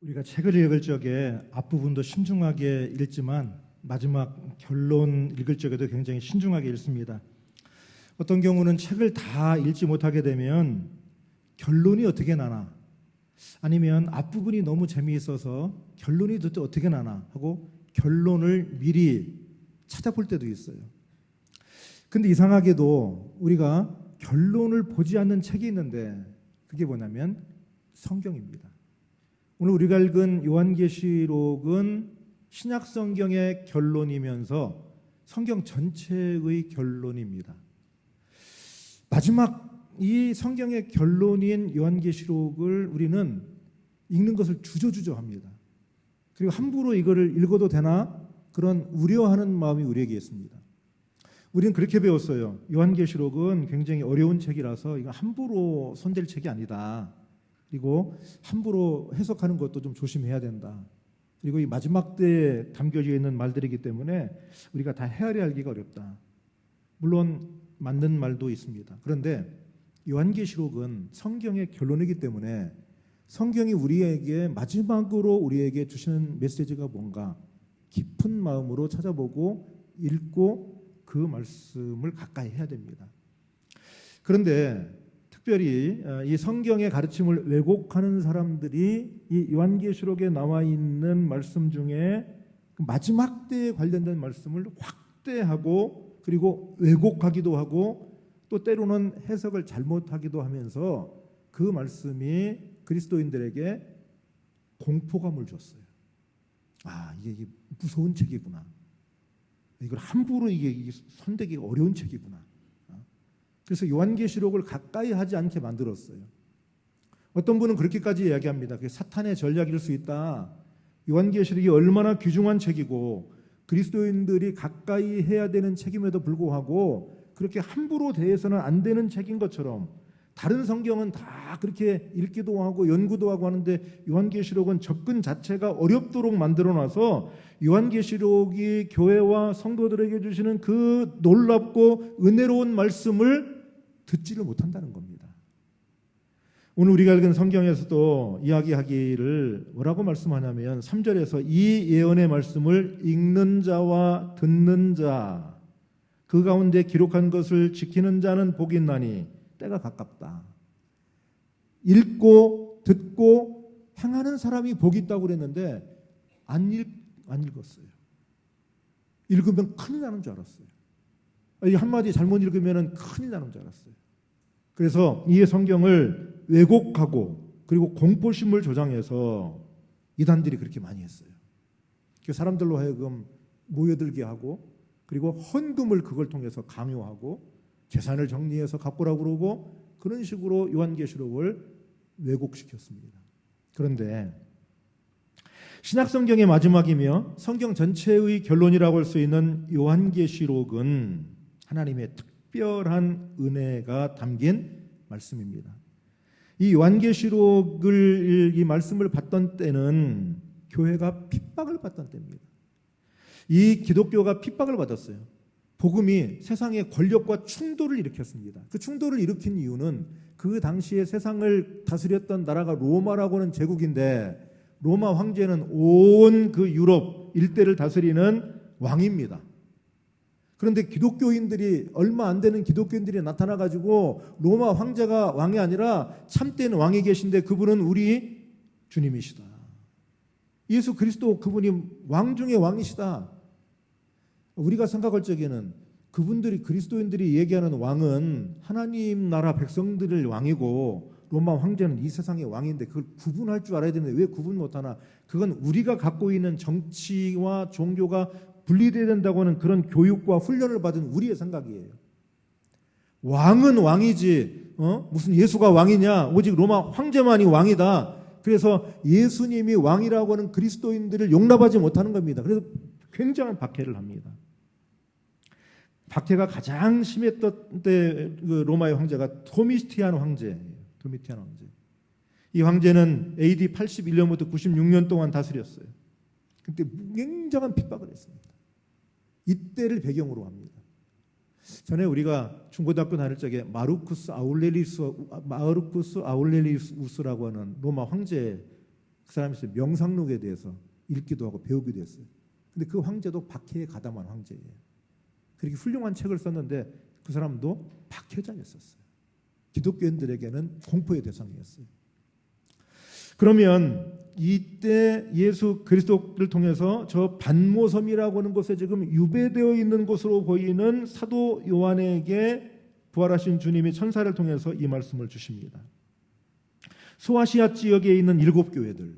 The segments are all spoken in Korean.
우리가 책을 읽을 적에 앞부분도 신중하게 읽지만 마지막 결론 읽을 적에도 굉장히 신중하게 읽습니다. 어떤 경우는 책을 다 읽지 못하게 되면 결론이 어떻게 나나, 아니면 앞부분이 너무 재미있어서 결론이 도대체 어떻게 나나 하고 결론을 미리 찾아볼 때도 있어요. 근데 이상하게도 우리가 결론을 보지 않는 책이 있는데 그게 뭐냐면 성경입니다. 오늘 우리가 읽은 요한계시록은 신약 성경의 결론이면서 성경 전체의 결론입니다. 마지막 이 성경의 결론인 요한계시록을 우리는 읽는 것을 주저주저합니다. 그리고 함부로 이거를 읽어도 되나 그런 우려하는 마음이 우리에게 있습니다. 우리는 그렇게 배웠어요. 요한계시록은 굉장히 어려운 책이라서 이거 함부로 손댈 책이 아니다. 그리고 함부로 해석하는 것도 좀 조심해야 된다. 그리고 이 마지막 때에 담겨져 있는 말들이기 때문에 우리가 다 헤아려 알기가 어렵다. 물론 맞는 말도 있습니다. 그런데 요한계시록은 성경의 결론이기 때문에 성경이 우리에게 마지막으로 우리에게 주시는 메시지가 뭔가 깊은 마음으로 찾아보고 읽고 그 말씀을 가까이 해야 됩니다. 그런데 특별히 이 성경의 가르침을 왜곡하는 사람들이 이 요한계시록에 나와 있는 말씀 중에 마지막 때에 관련된 말씀을 확대하고 그리고 왜곡하기도 하고 또 때로는 해석을 잘못하기도 하면서 그 말씀이 그리스도인들에게 공포감을 줬어요. 아, 이게 무서운 책이구나. 이걸 함부로 이게 손대기가 어려운 책이구나. 그래서 요한계시록을 가까이 하지 않게 만들었어요. 어떤 분은 그렇게까지 이야기합니다. 그게 사탄의 전략일 수 있다. 요한계시록이 얼마나 귀중한 책이고 그리스도인들이 가까이 해야 되는 책임에도 불구하고 그렇게 함부로 대해서는 안 되는 책인 것처럼 다른 성경은 다 그렇게 읽기도 하고 연구도 하고 하는데 요한계시록은 접근 자체가 어렵도록 만들어놔서 요한계시록이 교회와 성도들에게 주시는 그 놀랍고 은혜로운 말씀을 듣지를 못한다는 겁니다. 오늘 우리가 읽은 성경에서도 이야기하기를 뭐라고 말씀하냐면 3절에서 이 예언의 말씀을 읽는 자와 듣는 자, 그 가운데 기록한 것을 지키는 자는 복이 있나니 때가 가깝다. 읽고 듣고 행하는 사람이 복이 있다고 그랬는데 안 읽었어요. 읽으면 큰일 나는 줄 알았어요. 이 한마디 잘못 읽으면 큰일 나는 줄 알았어요. 그래서 이 성경을 왜곡하고 그리고 공포심을 조장해서 이단들이 그렇게 많이 했어요. 사람들로 하여금 모여들게 하고 그리고 헌금을 그걸 통해서 강요하고 재산을 정리해서 갚으라고 그러고 그런 식으로 요한계시록을 왜곡시켰습니다. 그런데 신약성경의 마지막이며 성경 전체의 결론이라고 할 수 있는 요한계시록은 하나님의 특별한 은혜가 담긴 말씀입니다. 이 요한계시록을 이 말씀을 받던 때는 교회가 핍박을 받던 때입니다. 이 기독교가 핍박을 받았어요. 복음이 세상의 권력과 충돌을 일으켰습니다. 그 충돌을 일으킨 이유는 그 당시에 세상을 다스렸던 나라가 로마라고 하는 제국인데 로마 황제는 온 그 유럽 일대를 다스리는 왕입니다. 그런데 기독교인들이 얼마 안 되는 기독교인들이 나타나가지고 로마 황제가 왕이 아니라 참된 왕이 계신데 그분은 우리 주님이시다. 예수 그리스도 그분이 왕 중에 왕이시다. 우리가 생각할 적에는 그분들이 그리스도인들이 얘기하는 왕은 하나님 나라 백성들의 왕이고 로마 황제는 이 세상의 왕인데 그걸 구분할 줄 알아야 되는데 왜 구분 못하나? 그건 우리가 갖고 있는 정치와 종교가 분리되어야 된다고 하는 그런 교육과 훈련을 받은 우리의 생각이에요. 왕은 왕이지 무슨 예수가 왕이냐? 오직 로마 황제만이 왕이다. 그래서 예수님이 왕이라고 하는 그리스도인들을 용납하지 못하는 겁니다. 그래서 굉장한 박해를 합니다. 박해가 가장 심했던 때 그 로마의 황제가 도미티안 황제. 이 황제는 AD 81년부터 96년 동안 다스렸어요. 그때 굉장한 핍박을 했습니다. 이때를 배경으로 합니다. 전에 우리가 중고등학교 다닐 적에 마르쿠스 아울렐리우스라고 하는 로마 황제 그 사람이 명상록에 대해서 읽기도 하고 배우기도 했어요. 근데 그 황제도 박해에 가담한 황제예요. 그렇게 훌륭한 책을 썼는데 그 사람도 박해자였었어요. 기독교인들에게는 공포의 대상이었어요. 그러면 이때 예수 그리스도를 통해서 저 반모섬이라고 하는 곳에 지금 유배되어 있는 곳으로 보이는 사도 요한에게 부활하신 주님이 천사를 통해서 이 말씀을 주십니다. 소아시아 지역에 있는 7교회들,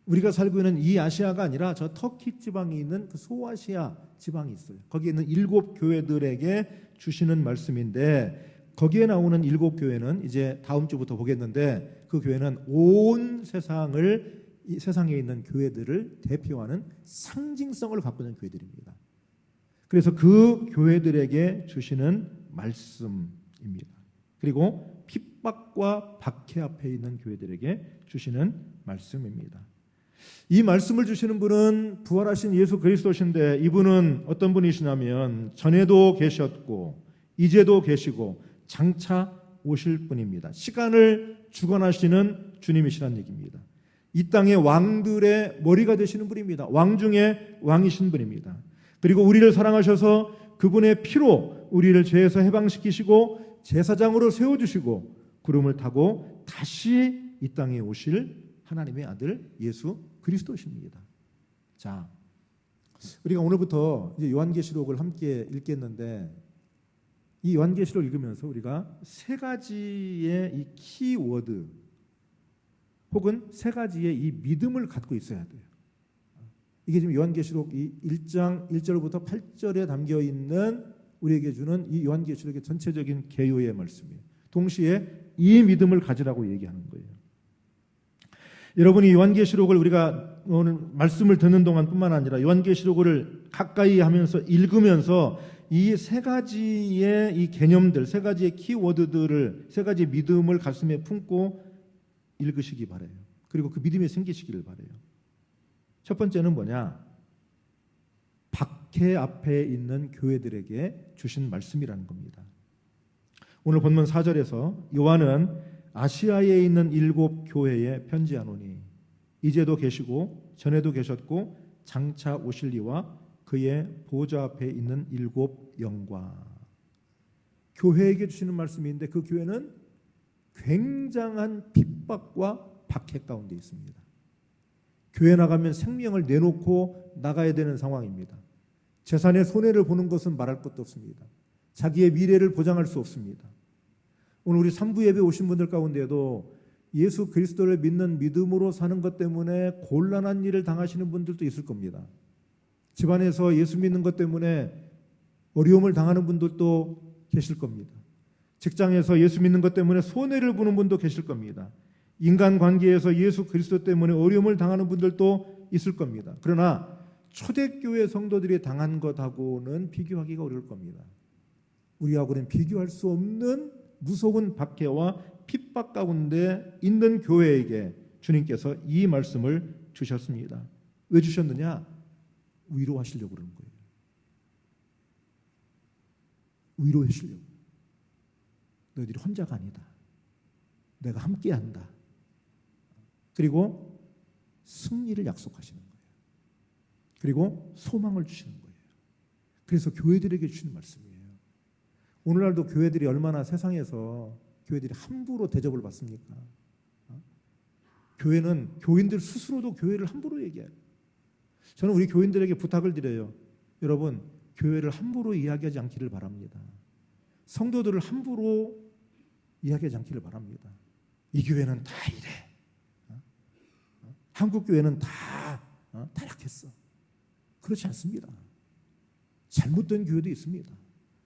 우리가 살고 있는 이 아시아가 아니라 저 터키 지방에 있는 그 소아시아 지방이 있어요. 거기에 있는 7교회들에게 주시는 말씀인데, 거기에 나오는 7교회는 이제 다음 주부터 보겠는데, 그 교회는 온 세상을, 이 세상에 있는 교회들을 대표하는 상징성을 갖고 있는 교회들입니다. 그래서 그 교회들에게 주시는 말씀입니다. 그리고 핍박과 박해 앞에 있는 교회들에게 주시는 말씀입니다. 이 말씀을 주시는 분은 부활하신 예수 그리스도신데, 이분은 어떤 분이시냐면 전에도 계셨고 이제도 계시고 장차 오실 분입니다. 시간을 주관하시는 주님이시란 얘기입니다. 이 땅의 왕들의 머리가 되시는 분입니다. 왕 중에 왕이신 분입니다. 그리고 우리를 사랑하셔서 그분의 피로 우리를 죄에서 해방시키시고 제사장으로 세워주시고 구름을 타고 다시 이 땅에 오실 하나님의 아들 예수 그리스도십니다. 자, 우리가 오늘부터 이제 요한계시록을 함께 읽겠는데, 이 요한계시록 읽으면서 우리가 세 가지의 이 키워드 혹은 세 가지의 이 믿음을 갖고 있어야 돼요. 이게 지금 요한계시록 이 1장 1절부터 8절에 담겨 있는 우리에게 주는 이 요한계시록의 전체적인 개요의 말씀이에요. 동시에 이 믿음을 가지라고 얘기하는 거예요. 여러분이 요한계시록을 우리가 오늘 말씀을 듣는 동안뿐만 아니라 요한계시록을 가까이 하면서 읽으면서 이 세 가지의 이 개념들, 세 가지의 키워드들을, 세 가지 믿음을 가슴에 품고 읽으시기 바라요. 그리고 그 믿음이 생기시기를 바라요. 첫 번째는 뭐냐? 박해 앞에 있는 교회들에게 주신 말씀이라는 겁니다. 오늘 본문 4절에서 요한은 아시아에 있는 7교회에 편지하노니 이제도 계시고 전에도 계셨고 장차 오실 이와 그의 보좌 앞에 있는 7 영과, 교회에게 주시는 말씀인데 그 교회는 굉장한 핍박과 박해 가운데 있습니다. 교회 나가면 생명을 내놓고 나가야 되는 상황입니다. 재산의 손해를 보는 것은 말할 것도 없습니다. 자기의 미래를 보장할 수 없습니다. 오늘 우리 3부 예배 오신 분들 가운데에도 예수 그리스도를 믿는 믿음으로 사는 것 때문에 곤란한 일을 당하시는 분들도 있을 겁니다. 집안에서 예수 믿는 것 때문에 어려움을 당하는 분들도 계실 겁니다. 직장에서 예수 믿는 것 때문에 손해를 보는 분도 계실 겁니다. 인간관계에서 예수 그리스도 때문에 어려움을 당하는 분들도 있을 겁니다. 그러나 초대교회 성도들이 당한 것하고는 비교하기가 어려울 겁니다. 우리하고는 비교할 수 없는 무서운 박해와 핍박 가운데 있는 교회에게 주님께서 이 말씀을 주셨습니다. 왜 주셨느냐? 위로하시려고 그러는 거예요. 위로하시려고. 너희들이 혼자가 아니다. 내가 함께한다. 그리고 승리를 약속하시는 거예요. 그리고 소망을 주시는 거예요. 그래서 교회들에게 주시는 말씀이에요. 오늘날도 교회들이 얼마나 세상에서 교회들이 함부로 대접을 받습니까? 교회는 교인들 스스로도 교회를 함부로 얘기해요. 저는 우리 교인들에게 부탁을 드려요. 여러분, 교회를 함부로 이야기하지 않기를 바랍니다. 성도들을 함부로 이야기하지 않기를 바랍니다. 이 교회는 다 이래. 한국 교회는 다 타락했어. 그렇지 않습니다. 잘못된 교회도 있습니다.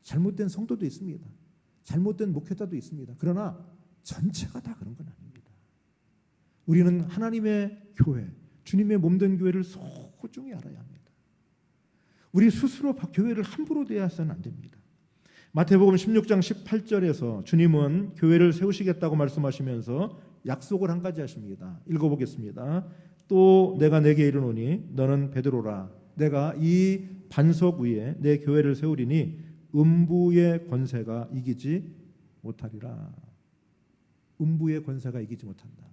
잘못된 성도도 있습니다. 잘못된 목회자도 있습니다. 그러나 전체가 다 그런 건 아닙니다. 우리는 하나님의 교회, 주님의 몸된 교회를 소중히 알아야 합니다. 우리 스스로 교회를 함부로 대해서는 안 됩니다. 마태복음 16장 18절에서 주님은 교회를 세우시겠다고 말씀하시면서 약속을 한 가지 하십니다. 읽어보겠습니다. 또 내가 내게 이르노니 너는 베드로라. 내가 이 반석 위에 내 교회를 세우리니 음부의 권세가 이기지 못하리라. 음부의 권세가 이기지 못한다.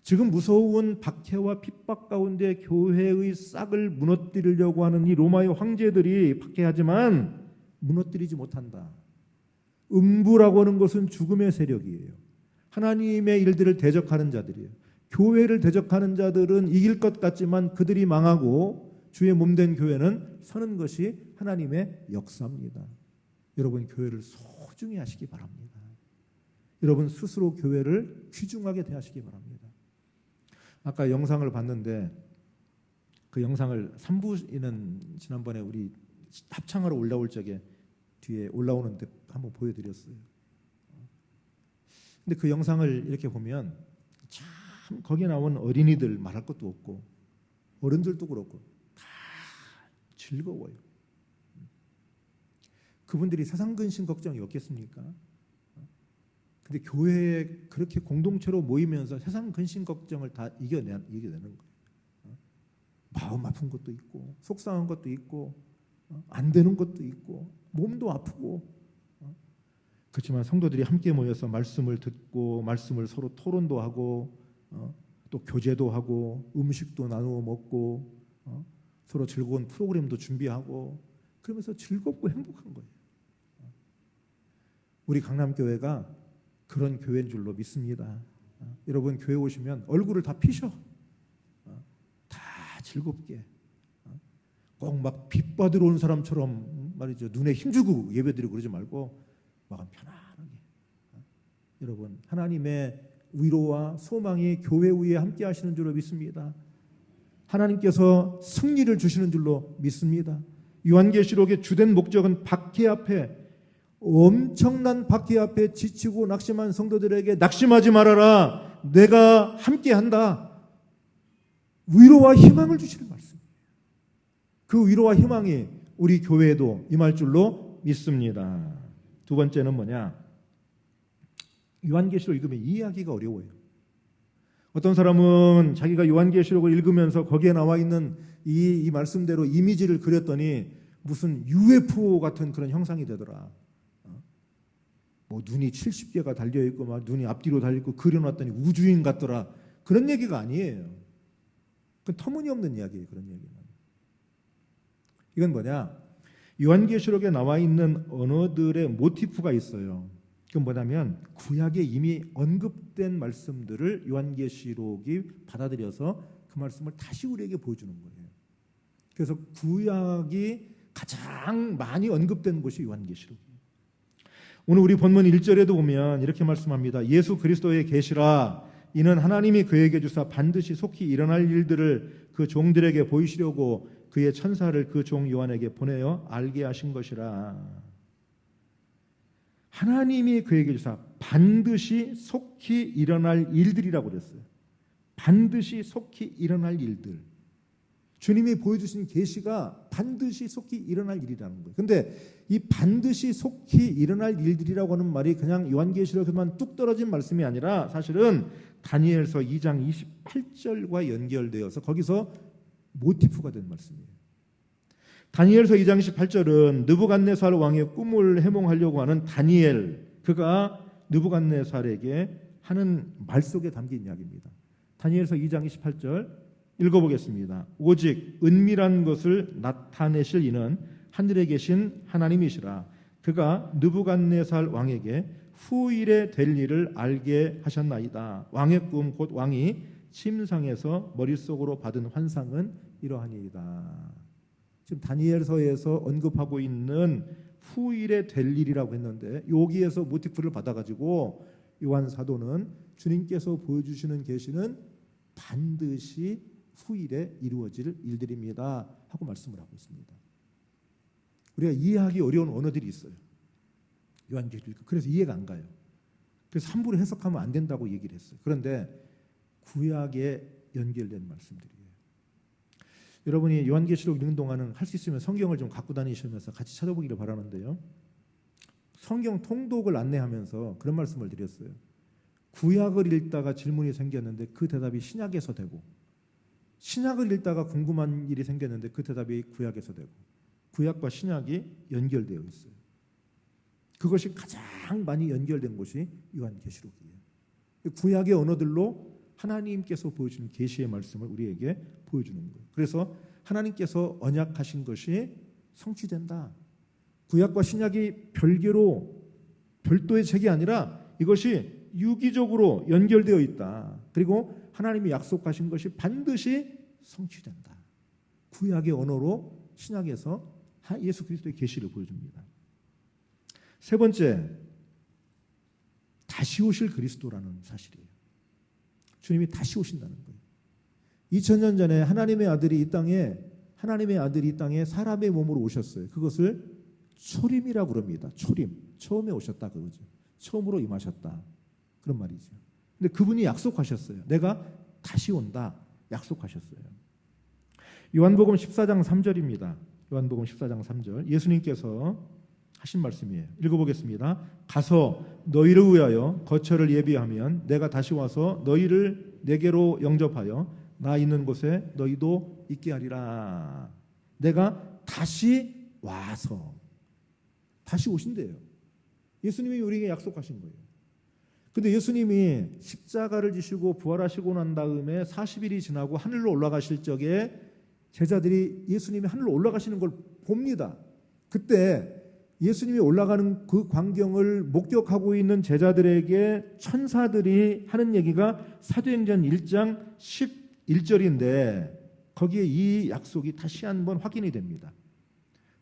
지금 무서운 박해와 핍박 가운데 교회의 싹을 무너뜨리려고 하는 이 로마의 황제들이 박해하지만 무너뜨리지 못한다. 음부라고 하는 것은 죽음의 세력이에요. 하나님의 일들을 대적하는 자들이에요. 교회를 대적하는 자들은 이길 것 같지만 그들이 망하고 주의 몸된 교회는 서는 것이 하나님의 역사입니다. 여러분, 교회를 소중히 하시기 바랍니다. 여러분 스스로 교회를 귀중하게 대하시기 바랍니다. 아까 영상을 봤는데 그 영상을 3부에는 지난번에 우리 합창하러 올라올 적에 뒤에 올라오는데 한번 보여드렸어요. 근데 그 영상을 이렇게 보면 참 거기에 나온 어린이들 말할 것도 없고 어른들도 그렇고 다 즐거워요. 그분들이 세상 근심 걱정이 없겠습니까? 근데 교회에 그렇게 공동체로 모이면서 세상 근심 걱정을 다 이겨내는 거예요. 마음 아픈 것도 있고 속상한 것도 있고 안 되는 것도 있고 몸도 아프고 그렇지만 성도들이 함께 모여서 말씀을 듣고 말씀을 서로 토론도 하고 또 교제도 하고 음식도 나누어 먹고 서로 즐거운 프로그램도 준비하고 그러면서 즐겁고 행복한 거예요. 우리 강남교회가 그런 교회인 줄로 믿습니다. 여러분 교회 오시면 얼굴을 다 피셔. 다 즐겁게. 꼭 막 빚받으러 온 사람처럼 말이죠. 눈에 힘주고 예배드리고 그러지 말고 마음 편안하게. 여러분 하나님의 위로와 소망이 교회 위에 함께 하시는 줄로 믿습니다. 하나님께서 승리를 주시는 줄로 믿습니다. 요한계시록의 주된 목적은 박해 앞에 엄청난 박해 앞에 지치고 낙심한 성도들에게 낙심하지 말아라. 내가 함께한다. 위로와 희망을 주시는 말씀이에요. 그 위로와 희망이 우리 교회에도 임할 줄로 믿습니다. 두 번째는 뭐냐? 요한계시록 읽으면 이해하기가 어려워요. 어떤 사람은 자기가 요한계시록을 읽으면서 거기에 나와 있는 이 말씀대로 이미지를 그렸더니 무슨 UFO 같은 그런 형상이 되더라. 뭐 눈이 70개가 달려있고 막 눈이 앞뒤로 달려있고 그려놨더니 우주인 같더라. 그런 얘기가 아니에요. 그건 터무니없는 이야기예요. 그런 얘기는. 이건 뭐냐? 요한계시록에 나와 있는 언어들의 모티프가 있어요. 그건 뭐냐면 구약에 이미 언급된 말씀들을 요한계시록이 받아들여서 그 말씀을 다시 우리에게 보여주는 거예요. 그래서 구약이 가장 많이 언급된 곳이 요한계시록이에요. 오늘 우리 본문 1절에도 보면 이렇게 말씀합니다. 예수 그리스도의 계시라 이는 하나님이 그에게 주사 반드시 속히 일어날 일들을 그 종들에게 보이시려고 그의 천사를 그 종 요한에게 보내어 알게 하신 것이라. 하나님이 그에게 주사 반드시 속히 일어날 일들이라고 그랬어요. 반드시 속히 일어날 일들. 주님이 보여주신 계시가 반드시 속히 일어날 일이라는 거예요. 그런데 이 반드시 속히 일어날 일들이라고 하는 말이 그냥 요한계시록에만 뚝 떨어진 말씀이 아니라 사실은 다니엘서 2장 28절과 연결되어서 거기서 모티프가 된 말씀이에요. 다니엘서 2장 28절은 느부갓네살 왕의 꿈을 해몽하려고 하는 다니엘, 그가 느부갓네살에게 하는 말 속에 담긴 이야기입니다. 다니엘서 2장 28절 읽어보겠습니다. 오직 은밀한 것을 나타내실 이는 하늘에 계신 하나님이시라. 그가 느부갓네살 왕에게 후일에 될 일을 알게 하셨나이다. 왕의 꿈 곧 왕이 침상에서 머릿속으로 받은 환상은 이러하니이다. 지금 다니엘서에서 언급하고 있는 후일에 될 일이라고 했는데 여기에서 모티프를 받아가지고 요한 사도는 주님께서 보여주시는 계시는 반드시 후일에 이루어질 일들입니다 하고 말씀을 하고 있습니다. 우리가 이해하기 어려운 언어들이 있어요. 요한계시록. 그래서 이해가 안 가요. 그래서 함부로 해석하면 안 된다고 얘기를 했어요. 그런데 구약에 연결된 말씀들이에요. 여러분이 요한계시록 읽는 동안은 할 수 있으면 성경을 좀 갖고 다니시면서 같이 찾아보기를 바라는데요. 성경 통독을 안내하면서 그런 말씀을 드렸어요. 구약을 읽다가 질문이 생겼는데 그 대답이 신약에서 되고, 신약을 읽다가 궁금한 일이 생겼는데 그 대답이 구약에서 되고, 구약과 신약이 연결되어 있어요. 그것이 가장 많이 연결된 곳이 요한계시록이에요. 구약의 언어들로 하나님께서 보여주는 계시의 말씀을 우리에게 보여주는 거예요. 그래서 하나님께서 언약하신 것이 성취된다. 구약과 신약이 별도의 책이 아니라 이것이 유기적으로 연결되어 있다. 그리고 하나님이 약속하신 것이 반드시 성취된다. 구약의 언어로 신약에서 예수 그리스도의 계시를 보여줍니다. 세 번째, 다시 오실 그리스도라는 사실이에요. 주님이 다시 오신다는 거예요. 2000년 전에 하나님의 아들이 이 땅에 사람의 몸으로 오셨어요. 그것을 초림이라고 그럽니다. 초림. 처음에 오셨다 그거죠. 처음으로 임하셨다. 그런 말이죠. 근데 그분이 약속하셨어요. 내가 다시 온다. 약속하셨어요. 요한복음 14장 3절입니다. 요한복음 14장 3절. 예수님께서 하신 말씀이에요. 읽어보겠습니다. 가서 너희를 위하여 거처를 예비하면 내가 다시 와서 너희를 내게로 영접하여 나 있는 곳에 너희도 있게 하리라. 내가 다시 와서 다시 오신대요. 예수님이 우리에게 약속하신 거예요. 근데 예수님이 십자가를 지시고 부활하시고 난 다음에 40일이 지나고 하늘로 올라가실 적에 제자들이 예수님이 하늘로 올라가시는 걸 봅니다. 그때 예수님이 올라가는 그 광경을 목격하고 있는 제자들에게 천사들이 하는 얘기가 사도행전 1장 11절인데 거기에 이 약속이 다시 한번 확인이 됩니다.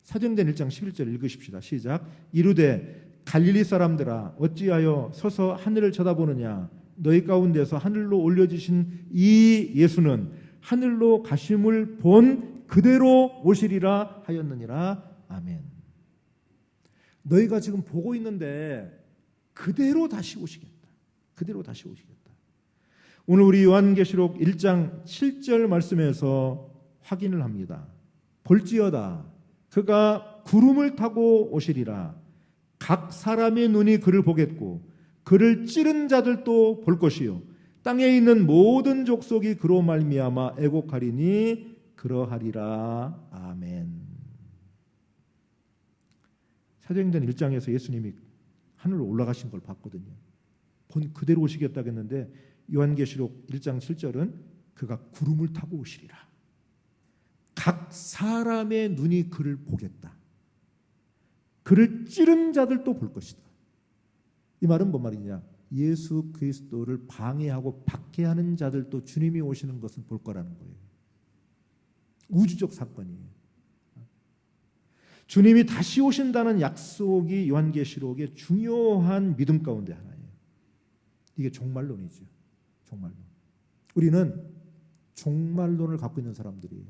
사도행전 1장 11절 읽으십시다. 시작. 이르되 갈릴리 사람들아 어찌하여 서서 하늘을 쳐다보느냐. 너희 가운데서 하늘로 올려지신 이 예수는 하늘로 가심을 본 그대로 오시리라 하였느니라. 아멘. 너희가 지금 보고 있는데 그대로 다시 오시겠다. 그대로 다시 오시겠다. 오늘 우리 요한계시록 1장 7절 말씀에서 확인을 합니다. 볼지어다 그가 구름을 타고 오시리라. 각 사람의 눈이 그를 보겠고 그를 찌른 자들도 볼 것이요 땅에 있는 모든 족속이 그로 말미암아 애곡하리니 그러하리라. 아멘. 사도행전 1장에서 예수님이 하늘로 올라가신 걸 봤거든요. 본 그대로 오시겠다고 했는데 요한계시록 1장 7절은 그가 구름을 타고 오시리라. 각 사람의 눈이 그를 보겠다. 그를 찌른 자들도 볼 것이다. 이 말은 뭔 말이냐? 예수 그리스도를 방해하고 박해하는 자들도 주님이 오시는 것은 볼 거라는 거예요. 우주적 사건이에요. 주님이 다시 오신다는 약속이 요한계시록의 중요한 믿음 가운데 하나예요. 이게 종말론이죠. 종말론. 우리는 종말론을 갖고 있는 사람들이에요.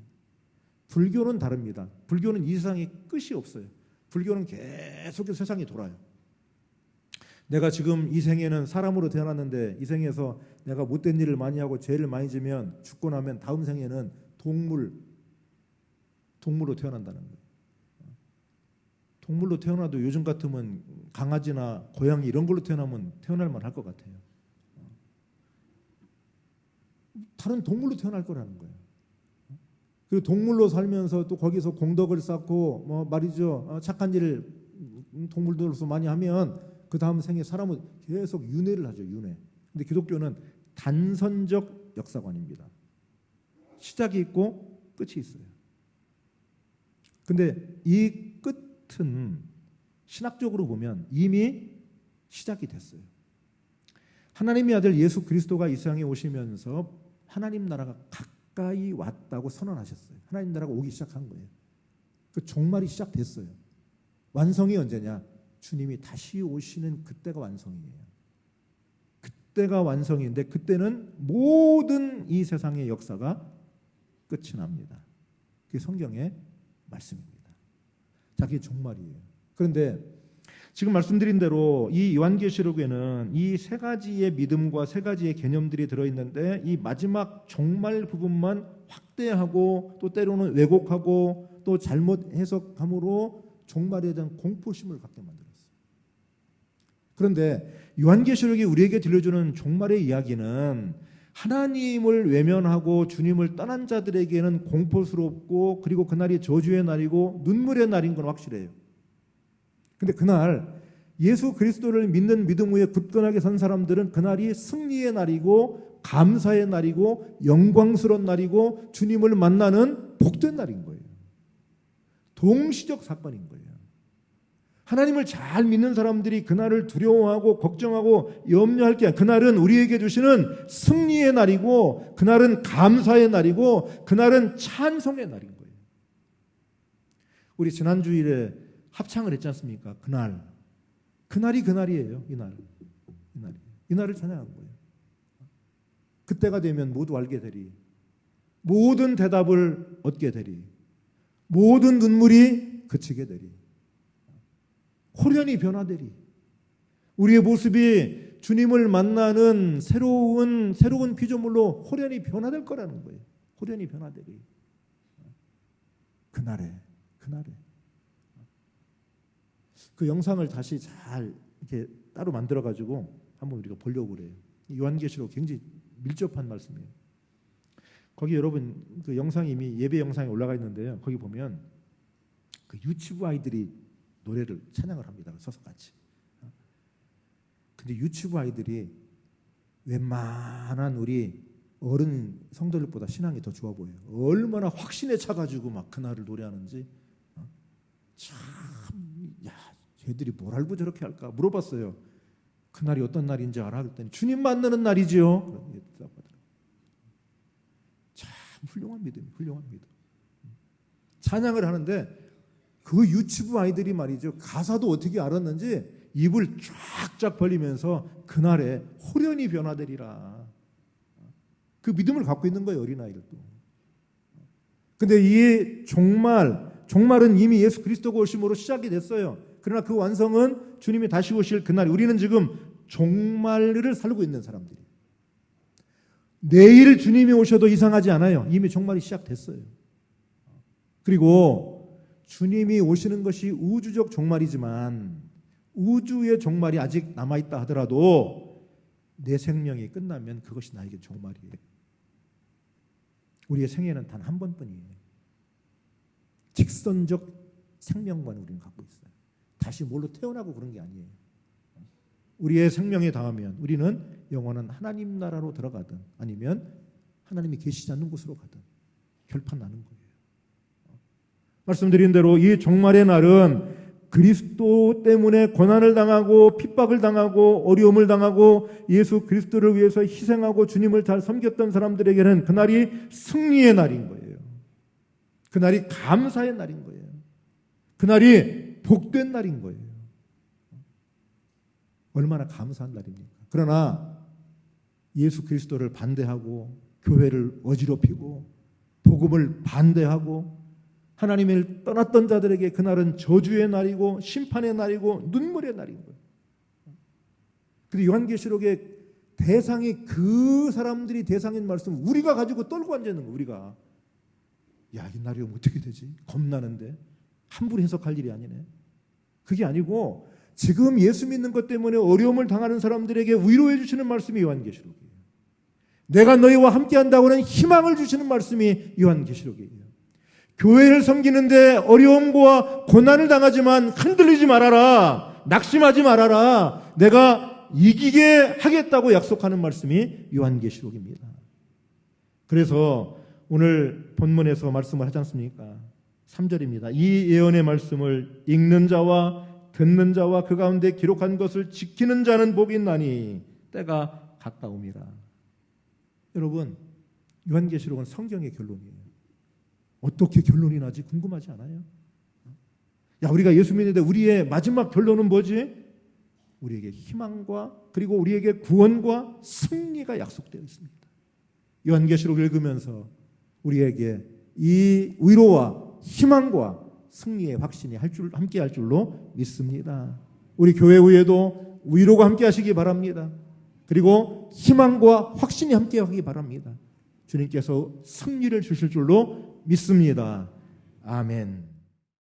불교는 다릅니다. 불교는 이 세상에 끝이 없어요. 불교는 계속해서 세상이 돌아요. 내가 지금 이 생에는 사람으로 태어났는데 이 생에서 내가 못된 일을 많이 하고 죄를 많이 지면 죽고 나면 다음 생에는 동물로 태어난다는 거예요. 동물로 태어나도 요즘 같으면 강아지나 고양이 이런 걸로 태어나면 태어날 만할 것 같아요. 다른 동물로 태어날 거라는 거예요. 그리고 동물로 살면서 또 거기서 공덕을 쌓고 뭐 말이죠. 착한 일을 동물들로서 많이 하면 그 다음 생에 사람은 계속 윤회를 하죠. 윤회. 근데 기독교는 단선적 역사관입니다. 시작이 있고 끝이 있어요. 근데 이 끝은 신학적으로 보면 이미 시작이 됐어요. 하나님의 아들 예수 그리스도가 이 세상에 오시면서 하나님 나라가 가까이 왔다고 선언하셨어요. 하나님 나라가 오기 시작한 거예요. 그 종말이 시작됐어요. 완성이 언제냐? 주님이 다시 오시는 그때가 완성이에요. 그때가 완성인데 그때는 모든 이 세상의 역사가 끝이 납니다. 그게 성경의 말씀입니다. 자, 그게 종말이에요. 그런데 지금 말씀드린 대로 이 요한계시록에는 이 세 가지의 믿음과 세 가지의 개념들이 들어있는데 이 마지막 종말 부분만 확대하고 또 때로는 왜곡하고 또 잘못 해석함으로 종말에 대한 공포심을 갖게 만들었어요. 그런데 요한계시록이 우리에게 들려주는 종말의 이야기는 하나님을 외면하고 주님을 떠난 자들에게는 공포스럽고 그리고 그날이 저주의 날이고 눈물의 날인 건 확실해요. 근데 그날 예수 그리스도를 믿는 믿음 위에 굳건하게 선 사람들은 그날이 승리의 날이고 감사의 날이고 영광스러운 날이고 주님을 만나는 복된 날인 거예요. 동시적 사건인 거예요. 하나님을 잘 믿는 사람들이 그날을 두려워하고 걱정하고 염려할 게 아니라 그날은 우리에게 주시는 승리의 날이고 그날은 감사의 날이고 그날은 찬송의 날인 거예요. 우리 지난 주일에 합창을 했지 않습니까? 그날이 그날이에요. 이 날을 찬양한 거예요. 그때가 되면 모두 알게 되리. 모든 대답을 얻게 되리. 모든 눈물이 그치게 되리. 호련히 변화되리. 우리의 모습이 주님을 만나는 새로운 피조물로 호련히 변화될 거라는 거예요. 호련히 변화되리. 그날에 그 영상을 다시 잘 이렇게 따로 만들어 가지고 한번 우리가 보려고 그래요. 요한계시록 굉장히 밀접한 말씀이에요. 거기 여러분 그 영상이 이미 예배 영상에 올라가 있는데요. 거기 보면 그 유치부 아이들이 노래를 찬양을 합니다. 서서 같이. 근데 유치부 아이들이 웬만한 우리 어른 성도들보다 신앙이 더 좋아 보여요. 얼마나 확신에 차가지고 막 그날을 노래하는지. 참, 야, 쟤들이 뭘 알고 저렇게 할까 물어봤어요. 그날이 어떤 날인지 알아? 그랬더니 주님 만나는 날이지요. 참 훌륭한 믿음. 찬양을 하는데 그 유치부 아이들이 말이죠. 가사도 어떻게 알았는지 입을 쫙쫙 벌리면서 그날에 호련히 변화되리라. 그 믿음을 갖고 있는 거예요. 어린아이들도. 근데 이 종말은 이미 예수 그리스도가 오심으로 시작이 됐어요. 그러나 그 완성은 주님이 다시 오실 그날. 우리는 지금 종말을 살고 있는 사람들이에요. 내일 주님이 오셔도 이상하지 않아요. 이미 종말이 시작됐어요. 그리고 주님이 오시는 것이 우주적 종말이지만 우주의 종말이 아직 남아있다 하더라도 내 생명이 끝나면 그것이 나에게 종말이에요. 우리의 생애는 단 한 번뿐이에요. 직선적 생명관을 우리는 갖고 있어요. 다시 뭘로 태어나고 그런 게 아니에요. 우리의 생명에 닿으면 우리는 영원한 하나님 나라로 들어가든 아니면 하나님이 계시지 않는 곳으로 가든 결판나는 거예요. 말씀드린 대로 이 종말의 날은 그리스도 때문에 고난을 당하고 핍박을 당하고 어려움을 당하고 예수 그리스도를 위해서 희생하고 주님을 잘 섬겼던 사람들에게는 그날이 승리의 날인 거예요. 그날이 감사의 날인 거예요. 그날이 복된 날인 거예요. 얼마나 감사한 날입니까? 그러나 예수 그리스도를 반대하고 교회를 어지럽히고 복음을 반대하고 하나님을 떠났던 자들에게 그날은 저주의 날이고 심판의 날이고 눈물의 날인 거예요. 그리고 요한계시록의 대상이 그 사람들이 대상인 말씀 우리가 가지고 떨고 앉아있는 거예요. 우리가 야, 이 날이 어떻게 되지? 겁나는데 함부로 해석할 일이 아니네. 그게 아니고 지금 예수 믿는 것 때문에 어려움을 당하는 사람들에게 위로해 주시는 말씀이 요한계시록이에요. 내가 너희와 함께한다고는 희망을 주시는 말씀이 요한계시록이에요. 교회를 섬기는데 어려움과 고난을 당하지만 흔들리지 말아라. 낙심하지 말아라. 내가 이기게 하겠다고 약속하는 말씀이 요한계시록입니다. 그래서 오늘 본문에서 말씀을 하지 않습니까? 3절입니다. 이 예언의 말씀을 읽는 자와 듣는 자와 그 가운데 기록한 것을 지키는 자는 복이 있나니 때가 가까움이라. 여러분, 요한계시록은 성경의 결론이에요. 어떻게 결론이 나지 궁금하지 않아요? 야, 우리가 예수 믿는데 우리의 마지막 결론은 뭐지? 우리에게 희망과 그리고 우리에게 구원과 승리가 약속되어 있습니다. 요한계시록을 읽으면서 우리에게 이 위로와 희망과 승리의 확신이 함께 할 줄로 믿습니다. 우리 교회 위에도 위로가 함께 하시기 바랍니다. 그리고 희망과 확신이 함께 하기 바랍니다. 주님께서 승리를 주실 줄로 믿습니다. 아멘.